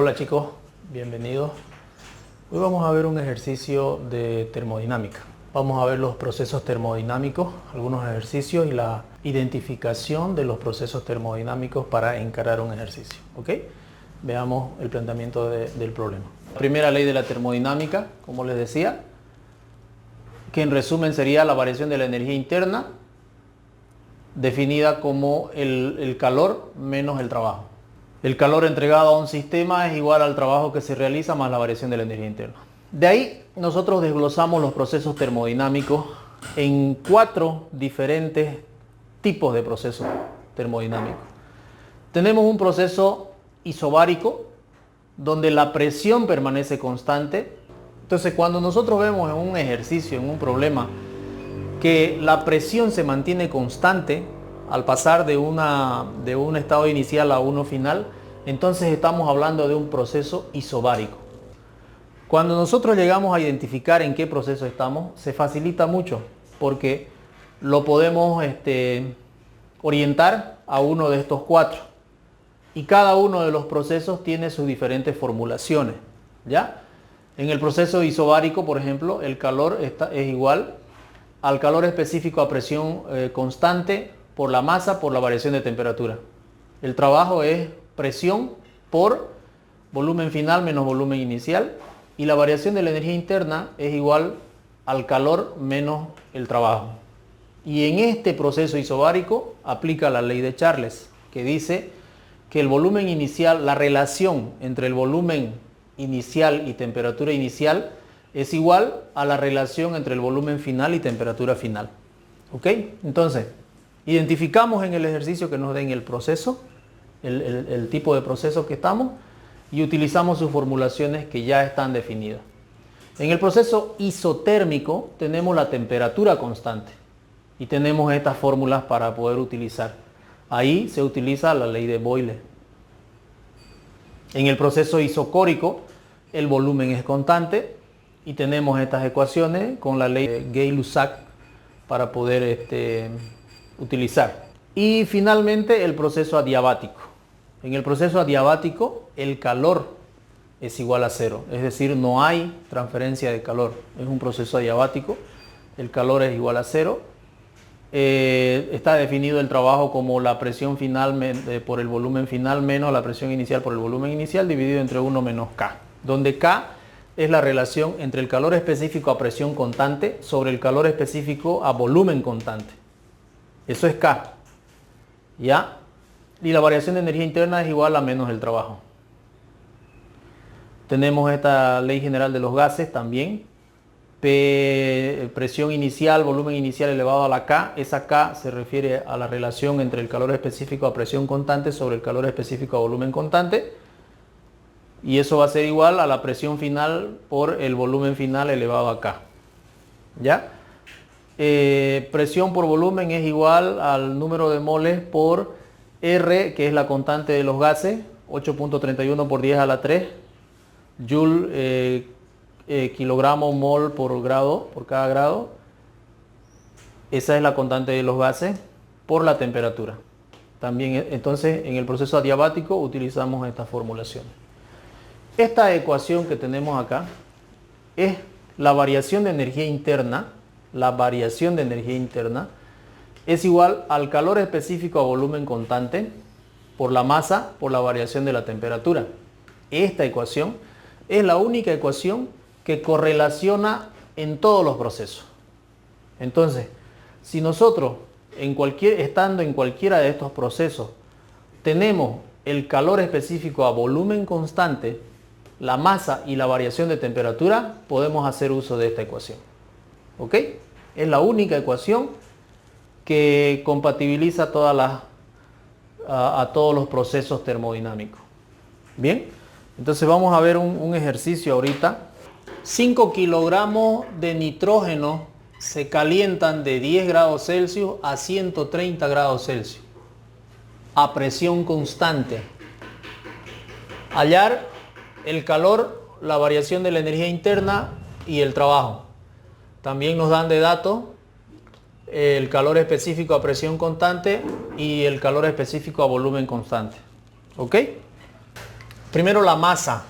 Hola chicos, bienvenidos. Hoy vamos a ver un ejercicio de termodinámica. Vamos a ver los procesos termodinámicos, algunos ejercicios y la identificación de los procesos termodinámicos para encarar un ejercicio. ¿Ok? Veamos el planteamiento del problema. La primera ley de la termodinámica, como les decía, que en resumen sería la variación de la energía interna, definida como el calor menos el trabajo. El calor entregado a un sistema es igual al trabajo que se realiza más la variación de la energía interna. De ahí nosotros desglosamos los procesos termodinámicos en 4 diferentes tipos de procesos termodinámicos. Tenemos un proceso isobárico, donde la presión permanece constante. Entonces, cuando nosotros vemos en un ejercicio, en un problema, que la presión se mantiene constante al pasar de un estado inicial a uno final, entonces estamos hablando de un proceso isobárico. Cuando nosotros llegamos a identificar en qué proceso estamos, se facilita mucho porque lo podemos orientar a uno de estos 4. Y cada uno de los procesos tiene sus diferentes formulaciones, ¿ya? En el proceso isobárico, por ejemplo, el calor es igual al calor específico a presión constante por la masa por la variación de temperatura. El trabajo es presión por volumen final menos volumen inicial, y la variación de la energía interna es igual al calor menos el trabajo. Y en este proceso isobárico aplica la ley de Charles, que dice que el volumen inicial, la relación entre el volumen inicial y temperatura inicial es igual a la relación entre el volumen final y temperatura final. ¿Ok? Entonces, identificamos en el ejercicio que nos den el proceso, el tipo de proceso que estamos, y utilizamos sus formulaciones que ya están definidas. En el proceso isotérmico tenemos la temperatura constante y tenemos estas fórmulas para poder utilizar. Ahí se utiliza la ley de Boyle. En el proceso isocórico el volumen es constante y tenemos estas ecuaciones con la ley de Gay-Lussac para poder utilizar. Y finalmente el proceso adiabático. En el proceso adiabático el calor es igual a 0, es decir, no hay transferencia de calor. Es un proceso adiabático, el calor es igual a 0. Está definido el trabajo como la presión final por el volumen final menos la presión inicial por el volumen inicial dividido entre 1 menos K, donde K es la relación entre el calor específico a presión constante sobre el calor específico a volumen constante. Eso es K, ¿ya? Y la variación de energía interna es igual a menos el trabajo. Tenemos esta ley general de los gases también. P, presión inicial, volumen inicial elevado a la K. Esa K se refiere a la relación entre el calor específico a presión constante sobre el calor específico a volumen constante. Y eso va a ser igual a la presión final por el volumen final elevado a K. ¿Ya? Presión por volumen es igual al número de moles por R, que es la constante de los gases, 8.31 por 10 a la 3 Joule kilogramo mol por grado, por cada grado. Esa es la constante de los gases por la temperatura. También, entonces, en el proceso adiabático utilizamos estas formulaciones. Esta ecuación que tenemos acá es la variación de energía interna. La variación de energía interna es igual al calor específico a volumen constante por la masa por la variación de la temperatura. Esta ecuación es la única ecuación que correlaciona en todos los procesos. Entonces, si nosotros estando en cualquiera de estos procesos tenemos el calor específico a volumen constante, la masa y la variación de temperatura, podemos hacer uso de esta ecuación. ¿Ok? Es la única ecuación que compatibiliza a todos los procesos termodinámicos. Bien, entonces vamos a ver un ejercicio ahorita. 5 kilogramos de nitrógeno se calientan de 10 grados Celsius a 130 grados Celsius a presión constante. Hallar el calor, la variación de la energía interna y el trabajo. También nos dan de datos el calor específico a presión constante y el calor específico a volumen constante. ¿Ok? Primero la masa.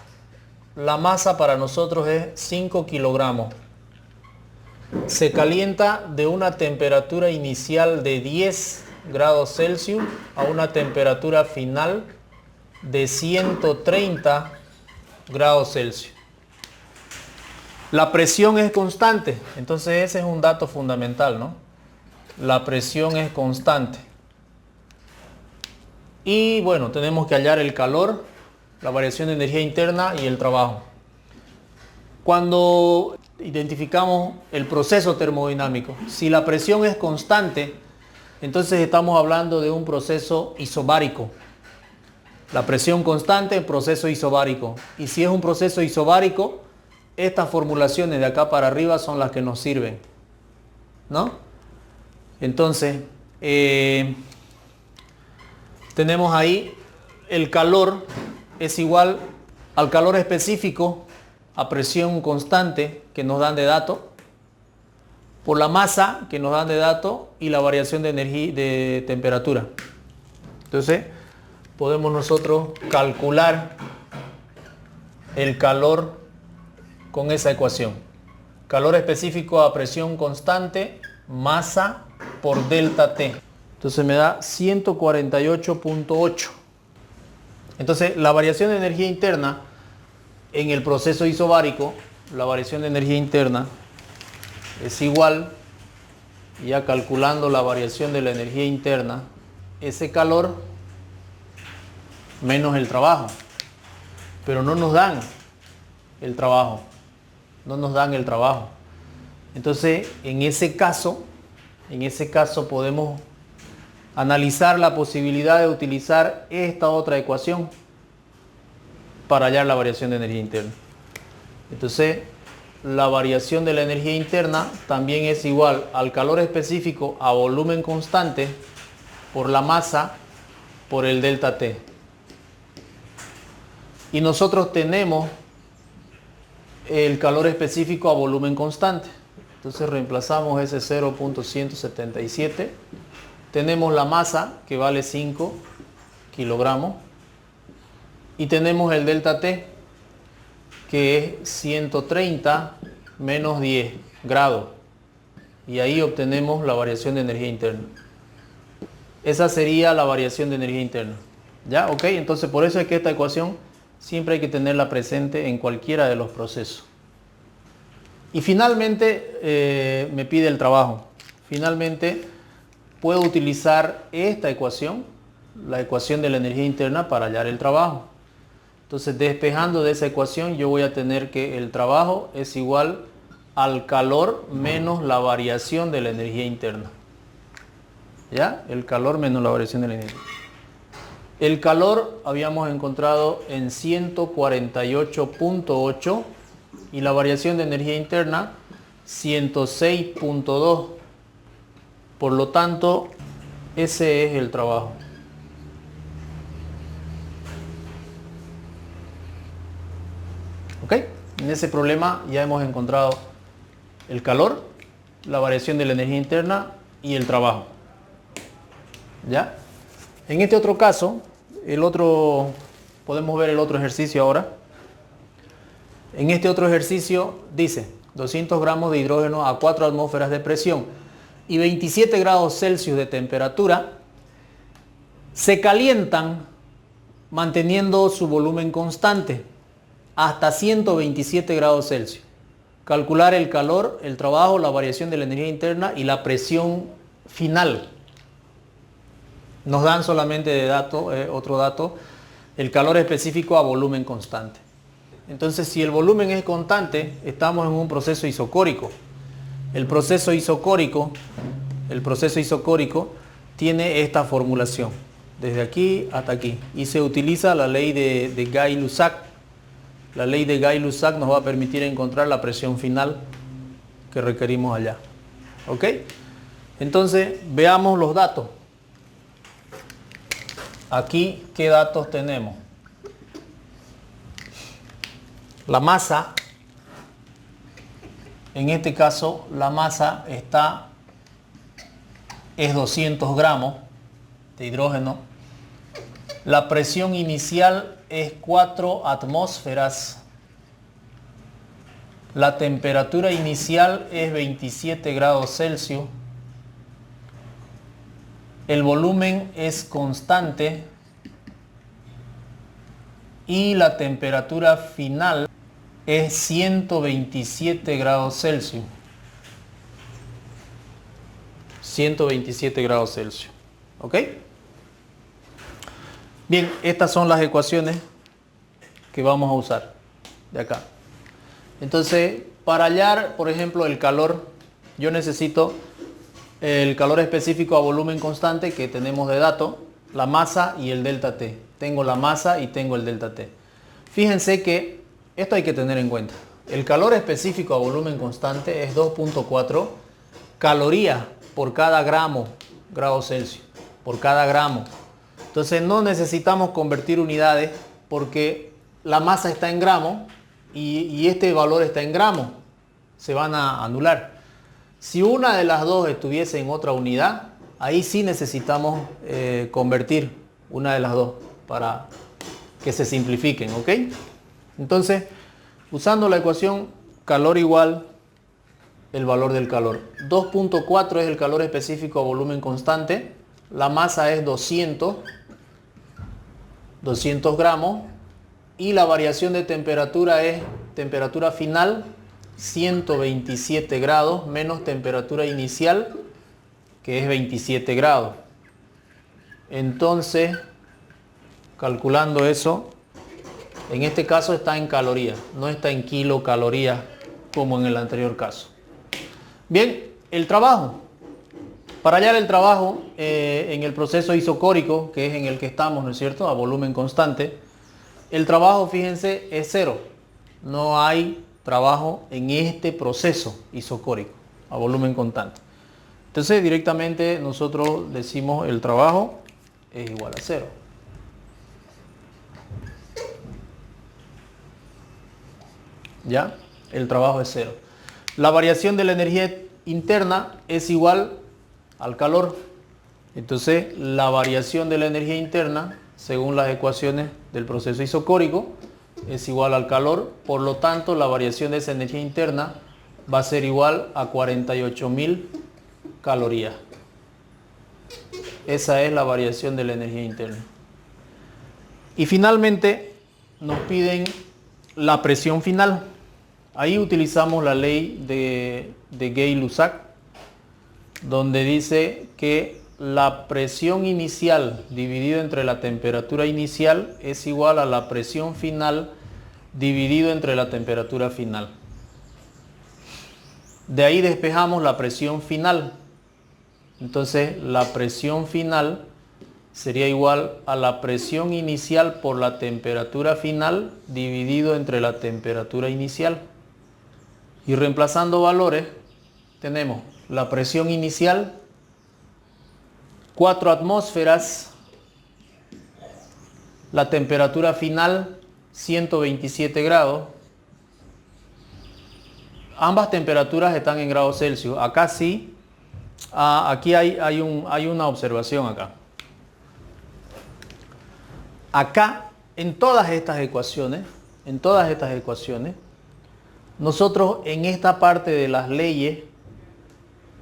La masa para nosotros es 5 kilogramos. Se calienta de una temperatura inicial de 10 grados Celsius a una temperatura final de 130 grados Celsius. La presión es constante, entonces ese es un dato fundamental, ¿no? La presión es constante. Y bueno, tenemos que hallar el calor, la variación de energía interna y el trabajo. Cuando identificamos el proceso termodinámico, si la presión es constante, entonces estamos hablando de un proceso isobárico. La presión constante, proceso isobárico. Y si es un proceso isobárico, estas formulaciones de acá para arriba son las que nos sirven, ¿no? Entonces, tenemos ahí el calor es igual al calor específico a presión constante que nos dan de dato por la masa que nos dan de dato y la variación de energía de temperatura. Entonces podemos nosotros calcular el calor con esa ecuación. Calor específico a presión constante, masa por delta T. Entonces me da 148.8. Entonces la variación de energía interna en el proceso isobárico, la variación de energía interna es igual, ya calculando la variación de la energía interna, ese calor menos el trabajo. Pero no nos dan el trabajo. No nos dan el trabajo. Entonces, en ese caso podemos analizar la posibilidad de utilizar esta otra ecuación para hallar la variación de energía interna. Entonces, la variación de la energía interna también es igual al calor específico a volumen constante por la masa por el delta T. Y nosotros tenemos el calor específico a volumen constante. Entonces reemplazamos ese 0.177. Tenemos la masa que vale 5 kilogramos. Y tenemos el delta T que es 130 menos 10 grados. Y ahí obtenemos la variación de energía interna. Esa sería la variación de energía interna. ¿Ya? ¿Ok? Entonces por eso es que esta ecuación siempre hay que tenerla presente en cualquiera de los procesos. Y finalmente me pide el trabajo. Finalmente puedo utilizar esta ecuación, la ecuación de la energía interna, para hallar el trabajo. Entonces, despejando de esa ecuación, yo voy a tener que el trabajo es igual al calor menos la variación de la energía interna. ¿Ya? El calor menos la variación de la energía. El calor habíamos encontrado en 148.8 y la variación de energía interna 106.2. Por lo tanto, ese es el trabajo. ¿Ok? En ese problema ya hemos encontrado el calor, la variación de la energía interna y el trabajo. ¿Ya? En este otro caso, podemos ver el otro ejercicio ahora. En este otro ejercicio dice 200 gramos de hidrógeno a 4 atmósferas de presión y 27 grados Celsius de temperatura se calientan manteniendo su volumen constante hasta 127 grados Celsius. Calcular el calor, el trabajo, la variación de la energía interna y la presión final. Nos dan solamente de dato, otro dato, el calor específico a volumen constante. Entonces, si el volumen es constante, estamos en un proceso isocórico. El proceso isocórico tiene esta formulación, desde aquí hasta aquí. Y se utiliza la ley de Gay-Lussac. La ley de Gay-Lussac nos va a permitir encontrar la presión final que requerimos allá. ¿Ok? Entonces, veamos los datos. Aquí, ¿qué datos tenemos? La masa, en este caso, la masa es 200 gramos de hidrógeno. La presión inicial es 4 atmósferas. La temperatura inicial es 27 grados Celsius. El volumen es constante. Y la temperatura final es 127 grados Celsius. 127 grados Celsius. ¿Ok? Bien, estas son las ecuaciones que vamos a usar de acá. Entonces, para hallar, por ejemplo, el calor, yo necesito el calor específico a volumen constante que tenemos de dato, la masa y el delta T. Tengo la masa y tengo el delta T. Fíjense que esto hay que tener en cuenta. El calor específico a volumen constante es 2.4 calorías por cada grado Celsius. Por cada gramo. Entonces no necesitamos convertir unidades porque la masa está en gramos y este valor está en gramos. Se van a anular. Si una de las dos estuviese en otra unidad, ahí sí necesitamos convertir una de las dos para que se simplifiquen, ¿ok? Entonces, usando la ecuación calor igual el valor del calor. 2.4 es el calor específico a volumen constante. La masa es 200 gramos. Y la variación de temperatura es temperatura final 127 grados menos temperatura inicial que es 27 grados. Entonces, calculando eso, en este caso está en calorías, no está en kilocalorías como en el anterior caso. Bien, el trabajo. Para hallar el trabajo en el proceso isocórico, que es en el que estamos, ¿no es cierto?, a volumen constante, el trabajo, fíjense, es cero. No hay trabajo en este proceso isocórico a volumen constante. Entonces, directamente nosotros decimos el trabajo es igual a cero. ¿Ya? El trabajo es cero. La variación de la energía interna es igual al calor. Entonces, la variación de la energía interna, según las ecuaciones del proceso isocórico, es igual al calor. Por lo tanto, la variación de esa energía interna va a ser igual a 48.000 calorías. Esa es la variación de la energía interna. Y finalmente, nos piden la presión final. Ahí utilizamos la ley de Gay-Lussac, donde dice que la presión inicial dividido entre la temperatura inicial es igual a la presión final dividido entre la temperatura final. De ahí despejamos la presión final. Entonces, la presión final sería igual a la presión inicial por la temperatura final dividido entre la temperatura inicial. Y reemplazando valores, tenemos la presión inicial, 4 atmósferas, la temperatura final, 127 grados. Ambas temperaturas están en grados Celsius. Acá sí, aquí hay una observación acá. Acá, en todas estas ecuaciones, nosotros en esta parte de las leyes,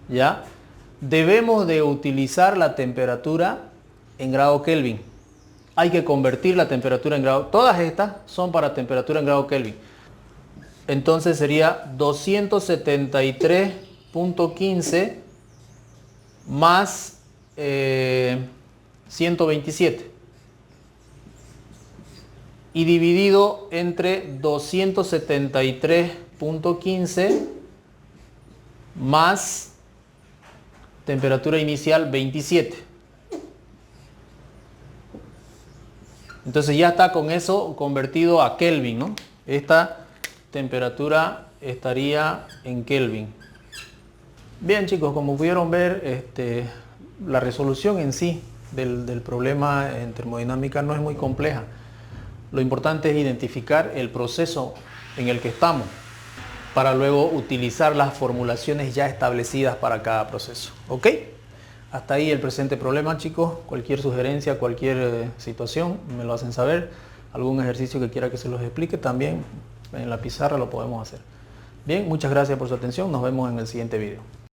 ¿ya?, debemos de utilizar la temperatura en grado Kelvin. Hay que convertir la temperatura en grado. Todas estas son para temperatura en grado Kelvin. Entonces sería 273.15 más 127. Y dividido entre 273.15 más temperatura inicial 27. Entonces ya está con eso convertido a Kelvin, ¿no? Esta temperatura estaría en Kelvin. Bien, chicos, como pudieron ver, la resolución en sí del problema en termodinámica no es muy compleja. Lo importante es identificar el proceso en el que estamos para luego utilizar las formulaciones ya establecidas para cada proceso. ¿Ok? Hasta ahí el presente problema, chicos. Cualquier sugerencia, cualquier situación, me lo hacen saber. algún ejercicio que quiera que se los explique, también en la pizarra lo podemos hacer. Bien, muchas gracias por su atención. Nos vemos en el siguiente video.